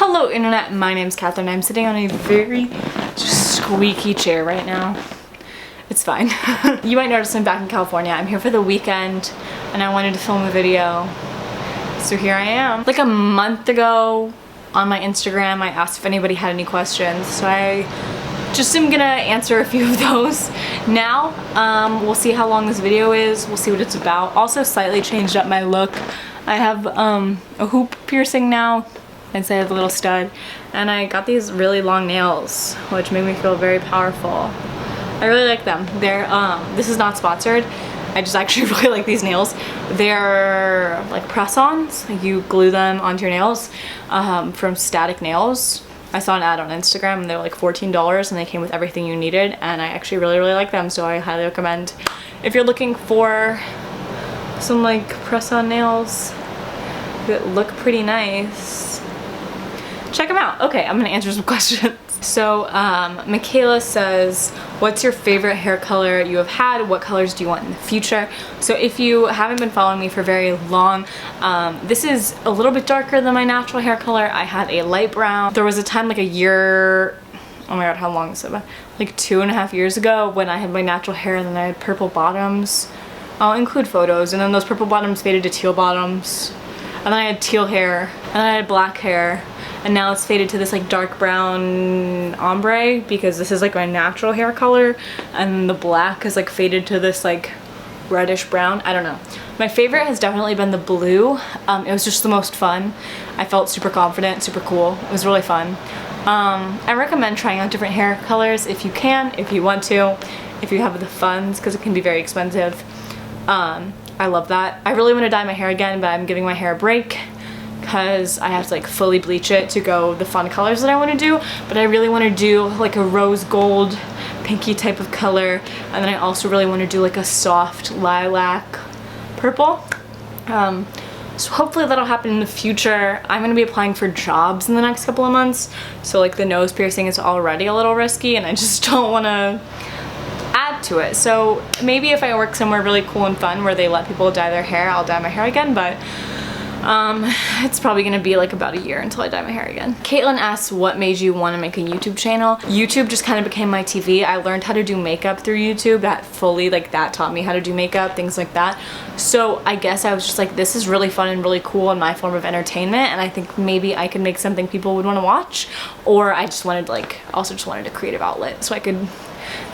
Hello internet, my name's Catherine. I'm sitting on a very squeaky chair right now. It's fine. You might notice I'm back in California. I'm here for the weekend and I wanted to film a video. So here I am. Like a month ago on my Instagram, I asked if anybody had any questions. So I just am gonna answer a few of those now. We'll see how long this video is. We'll see what it's about. Also slightly changed up my look. I have a hoop piercing now instead of a little stud, and I got these really long nails which make me feel very powerful. I really like them. They're this is not sponsored. I just actually really like these nails. They're like press-ons. Like you glue them onto your nails from Static Nails. I saw an ad on Instagram and they were like $14 and they came with everything you needed, and I actually really like them, so I highly recommend if you're looking for some like press-on nails that look pretty nice. Check them out. Okay, I'm gonna answer some questions. So Michaela says, what's your favorite hair color you have had? What colors do you want in the future? So if you haven't been following me for very long, this is a little bit darker than my natural hair color. I had a light brown. There was a time like a year, oh my god, how long is it? Like 2.5 years ago when I had my natural hair and then I had purple bottoms. I'll include photos, and then those purple bottoms faded to teal bottoms. And then I had teal hair, and then I had black hair, and now it's faded to this like dark brown ombre because this is like my natural hair color, and the black is like faded to this like reddish brown. I don't know. My favorite has definitely been the blue. It was just the most fun. I felt super confident, super cool. It was really fun. I recommend trying out different hair colors if you can, if you want to, if you have the funds, because it can be very expensive. I love that. I really want to dye my hair again, but I'm giving my hair a break because I have to like fully bleach it to go the fun colors that I want to do. But I really want to do like a rose gold, pinky type of color, and then I also really want to do like a soft lilac purple. So hopefully that'll happen in the future. I'm going to be applying for jobs in the next couple of months, so like the nose piercing is already a little risky and I just don't want to add to it. So maybe if I work somewhere really cool and fun where they let people dye their hair, I'll dye my hair again, but it's probably gonna be like about a year until I dye my hair again. Caitlin asks, what made you want to make a YouTube channel? YouTube just kind of became my TV. I learned how to do makeup through YouTube. That taught me how to do makeup, things like that. So I guess I was just like, this is really fun and really cool and my form of entertainment, and I think maybe I could make something people would want to watch. Or I just wanted also wanted a creative outlet so I could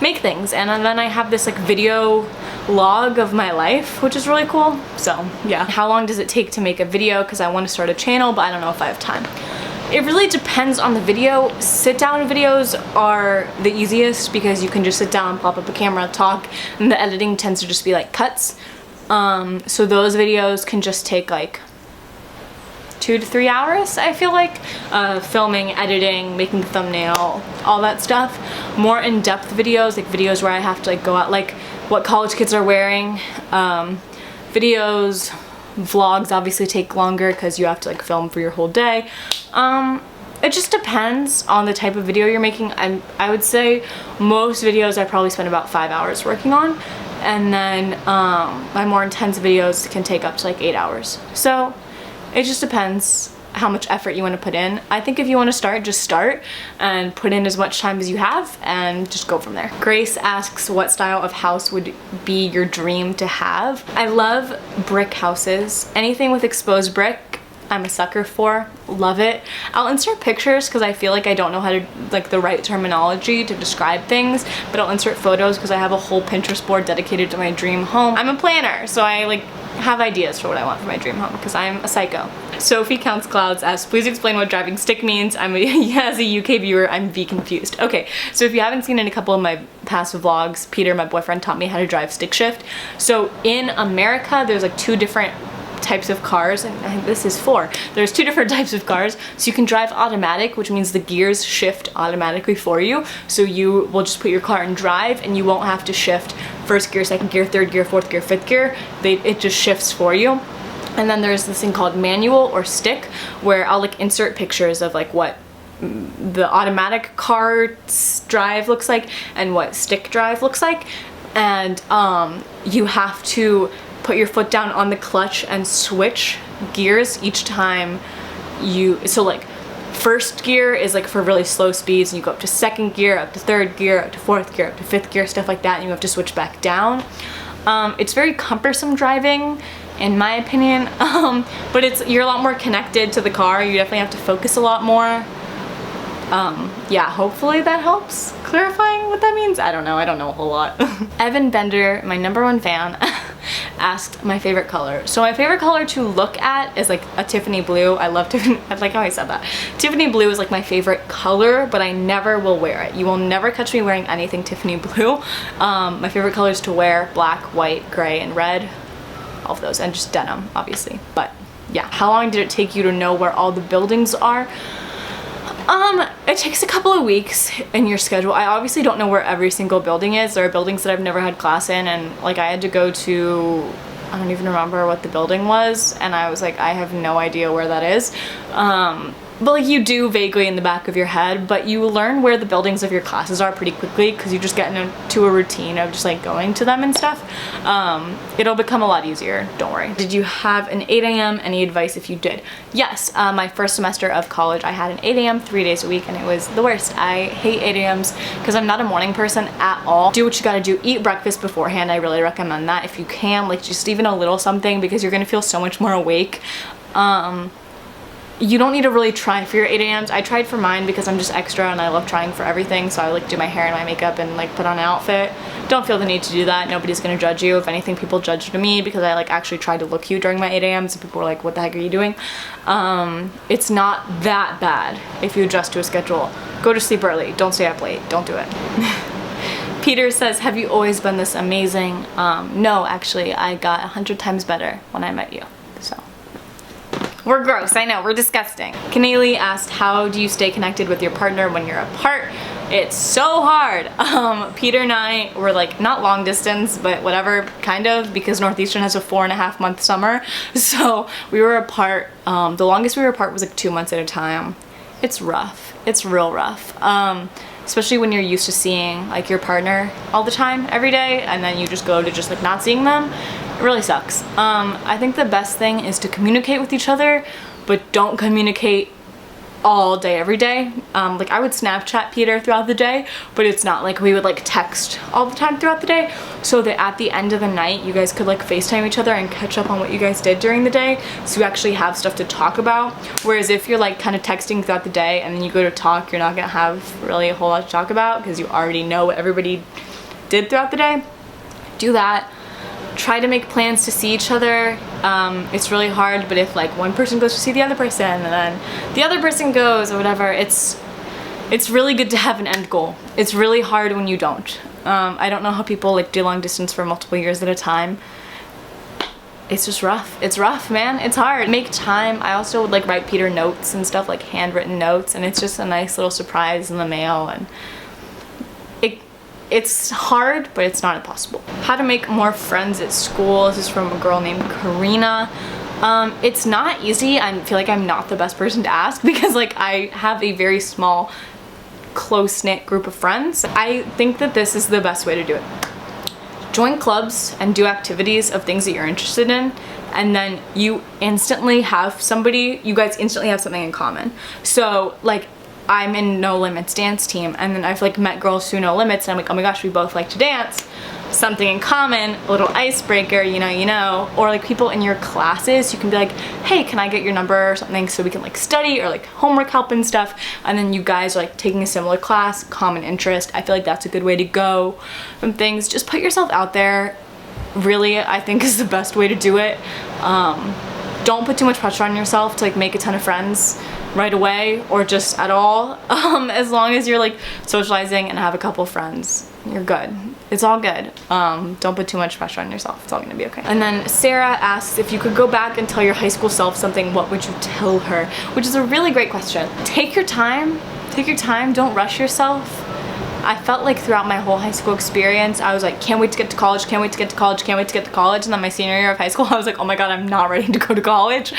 make things, and then I have this like video log of my life, which is really cool. So yeah. How long does it take to make a video? Because I want to start a channel, but I don't know if I have time. It really depends on the video. Sit down videos are the easiest because you can just sit down, pop up a camera, talk, and the editing tends to just be like cuts. So those videos can just take like 2 to 3 hours, I feel like. Filming, editing, making thumbnail, all that stuff. More in-depth videos, like videos where I have to like go out, like what college kids are wearing. Videos, vlogs obviously take longer because you have to like film for your whole day. It just depends on the type of video you're making. I would say most videos I probably spend about 5 hours working on, and then my more intense videos can take up to like 8 hours. So it just depends how much effort you want to put in. I think if you want to start, just start and put in as much time as you have and just go from there. Grace asks, what style of house would be your dream to have? I love brick houses. Anything with exposed brick, I'm a sucker for. Love it. I'll insert pictures because I feel like I don't know how to, like, the right terminology to describe things, but I'll insert photos because I have a whole Pinterest board dedicated to my dream home. I'm a planner, so I like have ideas for what I want for my dream home because I'm a psycho. Sophie Counts Clouds asks, please explain what driving stick means. As a UK viewer, I'm V confused. Okay, so if you haven't seen in a couple of my past vlogs, Peter, my boyfriend, taught me how to drive stick shift. So in America, there's like 2 different types of cars, and this is 4. There's 2 different types of cars. So you can drive automatic, which means the gears shift automatically for you. So you will just put your car in drive and you won't have to shift first gear, second gear, third gear, fourth gear, fifth gear. It just shifts for you. And then there's this thing called manual or stick, where I'll like insert pictures of like what the automatic car's drive looks like and what stick drive looks like. And you have to put your foot down on the clutch and switch gears each time you, so like First gear is like for really slow speeds, and you go up to second gear, up to third gear, up to fourth gear, up to fifth gear, stuff like that, and you have to switch back down. It's very cumbersome driving, in my opinion, but you're a lot more connected to the car. You definitely have to focus a lot more. Yeah, hopefully that helps clarifying what that means. I don't know a whole lot. Evan Bender, my #1 fan, asked my favorite color. So my favorite color to look at is like a Tiffany blue. I love Tiffany, I like how I said that. Tiffany blue is like my favorite color, but I never will wear it. You will never catch me wearing anything Tiffany blue. My favorite colors to wear: black, white, gray, and red. All of those, and just denim, obviously. But yeah, how long did it take you to know where all the buildings are? It takes a couple of weeks in your schedule. I obviously don't know where every single building is. There are buildings that I've never had class in, and like I had to go to, I don't even remember what the building was, and I was like, I have no idea where that is. But like you do vaguely in the back of your head, but you learn where the buildings of your classes are pretty quickly because you just get into a routine of just like going to them and stuff. It'll become a lot easier, don't worry. Did you have an 8 a.m.? Any advice if you did? Yes, my first semester of college, I had an 8 a.m. 3 days a week, and it was the worst. I hate 8 a.m.s because I'm not a morning person at all. Do what you gotta do. Eat breakfast beforehand. I really recommend that if you can, like just even a little something, because you're gonna feel so much more awake. You don't need to really try for your 8 a.m.s. I tried for mine because I'm just extra and I love trying for everything, so I like do my hair and my makeup and like put on an outfit. Don't feel the need to do that. Nobody's gonna judge you. If anything, people judged me because I like actually tried to look cute during my 8 a.m.s and people were like, what the heck are you doing? It's not that bad if you adjust to a schedule. Go to sleep early. Don't stay up late. Don't do it. Peter says, have you always been this amazing? No, actually, I got 100 times better when I met you, so. We're gross, I know, we're disgusting. Keneally asked, how do you stay connected with your partner when you're apart? It's so hard. Peter and I were like, not long distance, but whatever, kind of, because Northeastern has a 4.5-month summer. So we were apart, the longest we were apart was like 2 months at a time. It's rough, it's real rough. Especially when you're used to seeing like your partner all the time, every day, and then you just go to just like not seeing them. It really sucks. I think the best thing is to communicate with each other, but don't communicate all day, every day. Like I would Snapchat Peter throughout the day, but it's not like we would like text all the time throughout the day, so that at the end of the night you guys could like FaceTime each other and catch up on what you guys did during the day, so you actually have stuff to talk about. Whereas if you're like kind of texting throughout the day and then you go to talk, you're not gonna have really a whole lot to talk about because you already know what everybody did throughout the day. Do that. Try to make plans to see each other. It's really hard, but if like one person goes to see the other person and then the other person goes or whatever, it's really good to have an end goal. It's really hard when you don't. I don't know how people like do long distance for multiple years at a time. It's just rough. It's rough, man. It's hard. Make time. I also would like write Peter notes and stuff, like handwritten notes, and it's just a nice little surprise in the mail, and it's hard, but it's not impossible. How to make more friends at school. This is from a girl named Karina. It's not easy. I feel like I'm not the best person to ask because like I have a very small, close-knit group of friends. I think that this is the best way to do it. Join clubs and do activities of things that you're interested in, and then you guys instantly have something in common. So like, I'm in No Limits dance team, and then I've like met girls through No Limits, and I'm like, oh my gosh, we both like to dance. Something in common, a little icebreaker, you know. Or like people in your classes, you can be like, hey, can I get your number or something so we can like study, or like homework help and stuff. And then you guys are like taking a similar class, common interest. I feel like that's a good way to go from things. Just put yourself out there, really, I think is the best way to do it. Don't put too much pressure on yourself to like make a ton of friends right away or just at all. As long as you're like socializing and have a couple friends, you're good. It's all good. Don't put too much pressure on yourself. It's all gonna be okay. And then Sarah asks, if you could go back and tell your high school self something, what would you tell her? Which is a really great question. Take your time. Take your time. Don't rush yourself. I felt like throughout my whole high school experience, I was like, can't wait to get to college, can't wait to get to college, can't wait to get to college. And then my senior year of high school, I was like, oh my god, I'm not ready to go to college.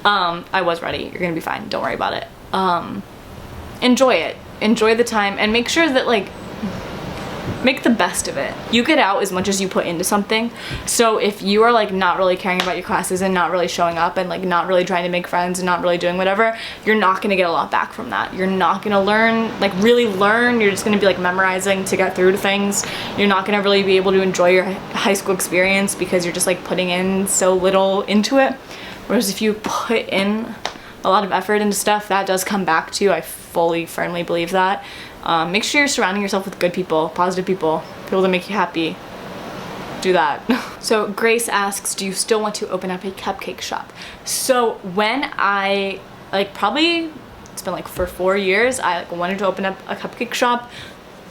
I was ready. You're gonna be fine. Don't worry about it. Enjoy it. Enjoy the time, and make sure that like make the best of it. You get out as much as you put into something. So if you are like not really caring about your classes and not really showing up and like not really trying to make friends and not really doing whatever, you're not gonna get a lot back from that. You're not gonna learn, like really learn. You're just gonna be like memorizing to get through to things. You're not gonna really be able to enjoy your high school experience because you're just like putting in so little into it. Whereas if you put in a lot of effort into stuff, that does come back to you. I firmly believe that. Make sure you're surrounding yourself with good people, positive people, people that make you happy. Do that. So Grace asks, do you still want to open up a cupcake shop? So when I, like probably, it's been like for 4 years, I like wanted to open up a cupcake shop,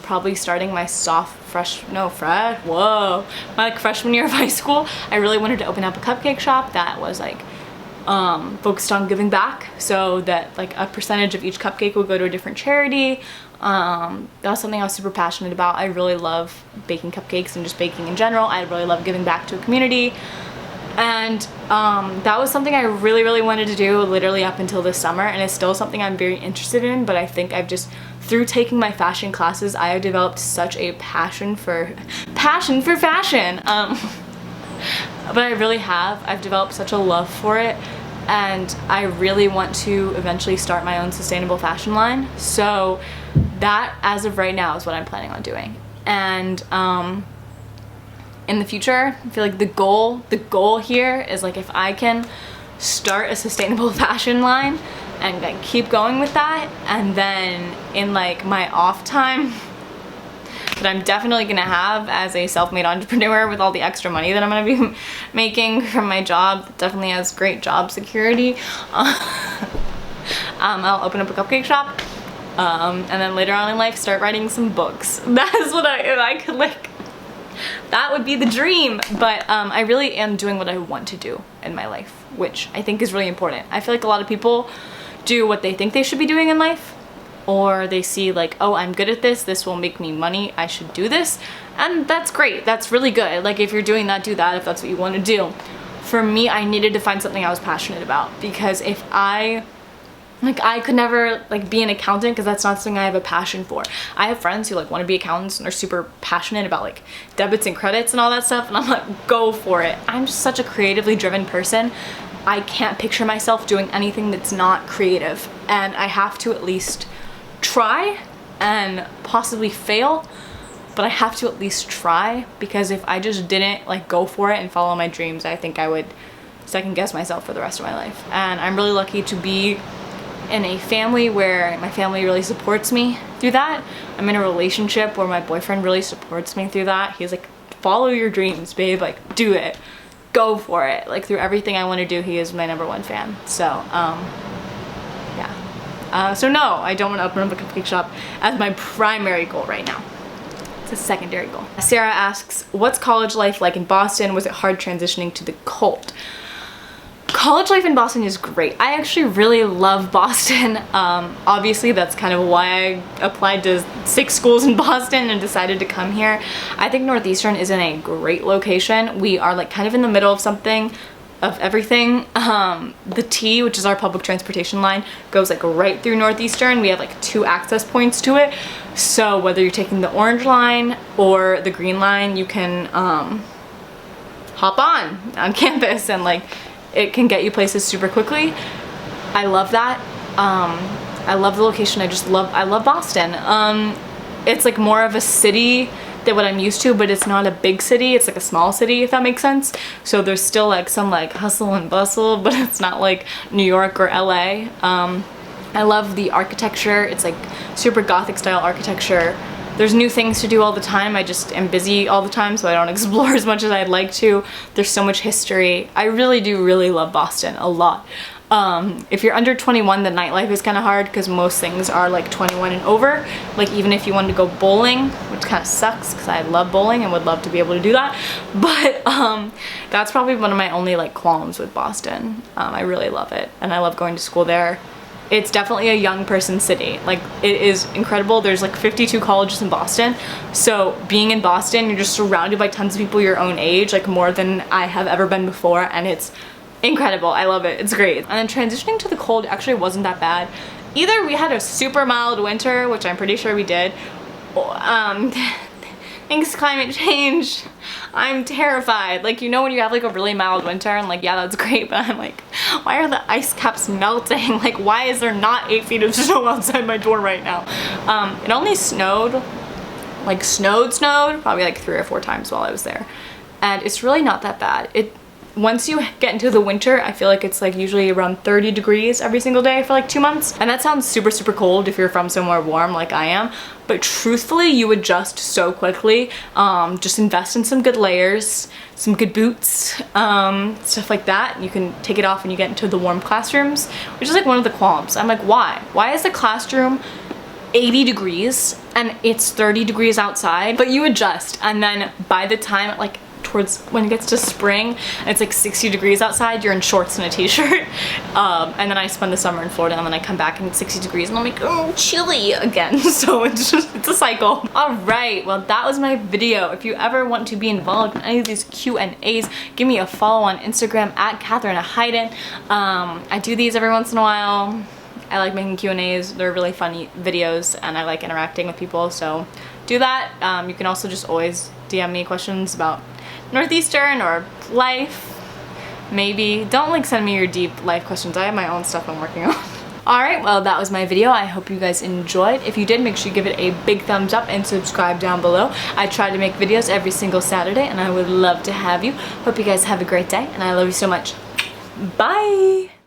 probably starting my my like freshman year of high school. I really wanted to open up a cupcake shop that was like focused on giving back, so that like a percentage of each cupcake would go to a different charity. That was something I was super passionate about. I really love baking cupcakes and just baking in general. I really love giving back to a community, and that was something I really wanted to do literally up until this summer, and it's still something I'm very interested in. But I think I've just, through taking my fashion classes, I have developed such a passion for fashion. But I really have. I've developed such a love for it, and I really want to eventually start my own sustainable fashion line. So that, as of right now, is what I'm planning on doing. And in the future, I feel like the goal here is like if I can start a sustainable fashion line and like keep going with that, and then in like my off time that I'm definitely gonna have as a self-made entrepreneur with all the extra money that I'm gonna be making from my job that definitely has great job security, I'll open up a cupcake shop, and then later on in life start writing some books. That is what I could like, that would be the dream. But I really am doing what I want to do in my life, which I think is really important. I feel like a lot of people do what they think they should be doing in life, or they see like, oh, I'm good at this, this will make me money, I should do this. And that's great, that's really good. Like if you're doing that, do that if that's what you want to do. For me, I needed to find something I was passionate about, because if I could never like be an accountant, because that's not something I have a passion for. I have friends who like want to be accountants and are super passionate about like debits and credits and all that stuff, and I'm like, go for it. I'm just such a creatively driven person. I can't picture myself doing anything that's not creative, and I have to at least try and possibly fail, but I have to at least try, because if I just didn't like go for it and follow my dreams, I think I would second guess myself for the rest of my life. And I'm really lucky to be in a family where my family really supports me through that. I'm in a relationship where my boyfriend really supports me through that. He's like, follow your dreams, babe, like do it, go for it. Like through everything I want to do, he is my #1 fan. So so no, I don't want to open up a cupcake shop as my primary goal right now. It's a secondary goal. Sarah asks, what's college life like in Boston? Was it hard transitioning to the cold? College life in Boston is great. I actually really love Boston. Obviously that's kind of why I applied to 6 schools in Boston and decided to come here. I think Northeastern is in a great location. We are like kind of in the middle of something, of everything. The T, which is our public transportation line, goes like right through Northeastern. We have like 2 access points to it. So whether you're taking the orange line or the green line, you can hop on campus, and like it can get you places super quickly. I love that. I love the location. I love Boston. It's like more of a city than what I'm used to, but it's not a big city. It's like a small city, if that makes sense. So there's still like some like hustle and bustle, but it's not like New York or LA. I love the architecture. It's like super Gothic style architecture. There's new things to do all the time. I just am busy all the time, so I don't explore as much as I'd like to. There's so much history. I really do love Boston a lot. If you're under 21, the nightlife is kind of hard because most things are like 21 and over. Like even if you wanted to go bowling, which kind of sucks because I love bowling and would love to be able to do that. But that's probably one of my only like qualms with Boston. I really love it, and I love going to school there. It's definitely a young person city. Like it is incredible. There's like 52 colleges in Boston. So being in Boston, you're just surrounded by tons of people your own age, like more than I have ever been before, and it's incredible. I love it. It's great. And then transitioning to the cold actually wasn't that bad. Either we had a super mild winter, which I'm pretty sure we did, thanks climate change, I'm terrified. Like, you know when you have like a really mild winter and like, yeah, that's great, but I'm like, why are the ice caps melting? Like, why is there not 8 feet of snow outside my door right now? It only snowed, like snowed, probably like 3 or 4 times while I was there. And it's really not that bad. Once you get into the winter, I feel like it's like usually around 30 degrees every single day for like 2 months. And that sounds super, super cold if you're from somewhere warm like I am. But truthfully, you adjust so quickly. Just invest in some good layers, some good boots, stuff like that. You can take it off when you get into the warm classrooms, which is like one of the qualms. I'm like, why? Why is the classroom 80 degrees and it's 30 degrees outside? But you adjust, and then by the time like towards when it gets to spring and it's like 60 degrees outside, you're in shorts and a t-shirt. And then I spend the summer in Florida, and then I come back and it's 60 degrees and I'm like, oh, chilly again. So it's a cycle. All right, well, that was my video. If you ever want to be involved in any of these Q&As, give me a follow on Instagram at Catherine Hayden. I do these every once in a while. I like making Q&As. They're really funny videos and I like interacting with people, so do that. You can also just always DM me questions about Northeastern or life. Maybe. Don't like send me your deep life questions. I have my own stuff I'm working on. Alright, well, that was my video. I hope you guys enjoyed. If you did, make sure you give it a big thumbs up and subscribe down below. I try to make videos every single Saturday and I would love to have you. Hope you guys have a great day and I love you so much. Bye!